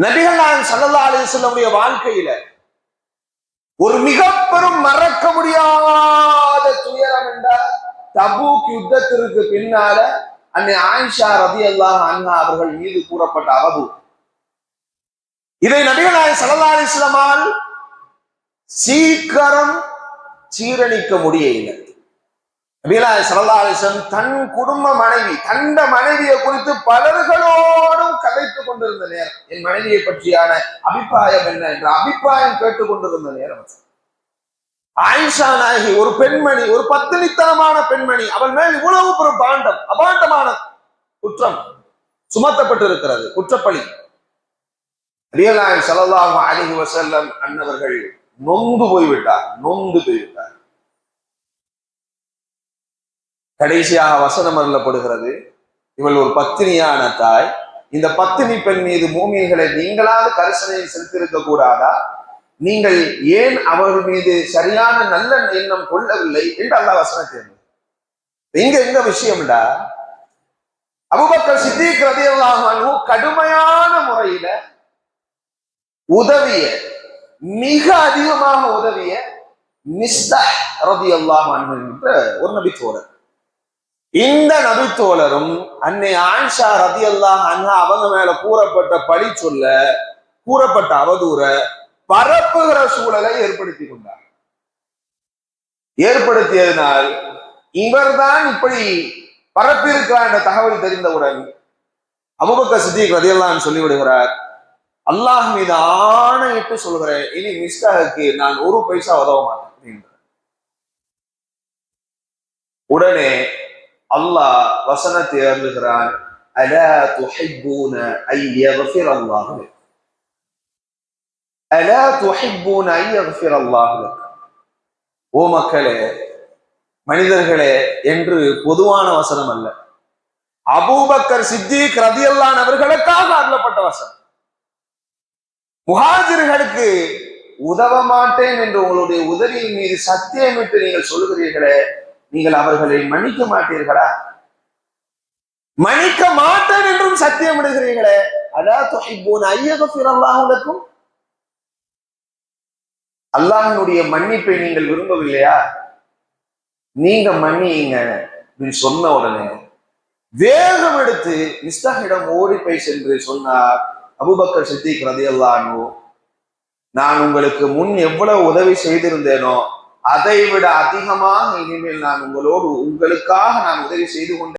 நபிகள் நாயகம் ஸல்லல்லாஹு அலைஹி வஸல்லம் வாழ்க்கையில ஒரு மிக பெரும் மறக்க முடியாத துயரம் என்ற தபூக் யுத்தத்திற்கு பின்னால அன்னை ஆயிஷா ரலியல்லாஹு அன்ஹா அவர்கள் மீது கூறப்பட்ட அவதூறு. இதை நபிகள் நாயகம் ஸல்லல்லாஹு அலைஹி வஸல்லம் சீக்கிரம் சீரழிக்க முடியவில்லை. நபிகள் நாயகம் ஸல்லல்லாஹு அலைஹி வஸல்லம் தன் குடும்ப மனைவி தந்த மனைவியை குறித்து பலர்களோடும் கதைத்துக் கொண்டிருந்த நேரம், என் மனைவியை பற்றியான அபிப்பிராயம் என்ன என்ற அபிப்பிராயம் கேட்டுக் கொண்டிருந்த நேரம், ஆயிஷா நாயகி ஒரு பெண்மணி, ஒரு பத்தினித்தனமான பெண்மணி, அவள் மேல் இவ்வளவு பெரும் அபாண்டமான குற்றம் சுமத்தப்பட்டிருக்கிறது, குற்றப்பழி. நபிகள் நாயகம் ஸல்லல்லாஹு அலைஹி வஸல்லம் அன்னவர்கள் நொந்து போய்விட்டார். கடைசியாக வசனம் அருளப்படுகிறது, இவள் ஒரு பத்தினியான தாய், இந்த பத்தினி பெண் மீது மூமின்களை நீங்களாவது கரிசனை செலுத்தியிருக்க கூடாதா? நீங்கள் ஏன் அவர்கள் மீது சரியான நல்ல எண்ணம் கொள்ளவில்லை என்று அல்லாஹ் வசனத்தை எங்க விஷயம்டா, அபூபக்கர் சித்தீக் ரலியல்லாஹு அன்ஹு கடுமையான முறையில உதவிய, மிக அதிகமாக உதவிய மிஸ்தாஹ் ரலியல்லாஹு அன்ஹு என்ற ஒரு நபித்தோழர். இந்த நபித்தோழரும் அன்னை ஆயிஷா ரலியல்லாஹு அன்ஹா அவங்க மேல கூறப்பட்ட பழி சொல்ல, கூறப்பட்ட அவதூற பரப்புகிற சூழலை ஏற்படுத்தியதனால் இவர்தான் இப்படி பரப்பியிருக்கிறார் என்ற தகவல் தெரிந்தவுடன் அபூபக்கர் சித்தீக் ரலியல்லாஹு அன்ஹு சொல்லிவிடுகிறார், அல்லாஹ் மீது ஆணையிட்டு சொல்கிறேன், இனி மிஸ்டாஹுக்கு நான் ஒரு பைசா உதவ மாட்டேன். உடனே அல்லாஹ் வசனத்தை அருளுகிறான், அலா துஹிப்பூன ஐ யக்ஃபிரல்லாஹு லக், அலா துஹிப்பூன ஐ யக்ஃபிரல்லாஹு லக். ஓ மக்களே, மனிதர்களே என்று பொதுவான வசனம் அல்ல, அபூபக்கர் சித்தீக் ரலியல்லாஹு அன்ஹு அவர்களுக்காக அருளப்பட்ட வசனம். முஹாஜிர்களுக்கு உதவ மாட்டேன் என்று உங்களுடைய உதவியின் மீது சத்தியமிட்டு நீங்கள் சொல்கிறீர்களே, நீங்கள் அவர்களை மன்னிக்க மாட்டீர்களா? மன்னிக்க மாட்டேன் என்றும் சத்தியம் இடுகிறீர்களே, அலா துஹிப்பூன ஐ யக்ஃபிரல்லாஹு லக்கும், அல்லாஹ்வினுடைய மன்னிப்பை நீங்கள் விரும்பவில்லையா? நீங்க மன்னியுங்க சொன்ன உடனே வேகம் எடுத்து மிஸ்தாஹிடம் ஓடி போய் சென்று சொன்னார், அபூபக்கர் சித்தீக் ரலியல்லாஹு அன்ஹு, நான் உங்களுக்கு முன் எவ்வளவு உதவி செய்திருந்தேனோ அதை விட அதிகமாக இனிமேல் நான் உங்களுக்காக நான் உதவி செய்து கொண்டேன்.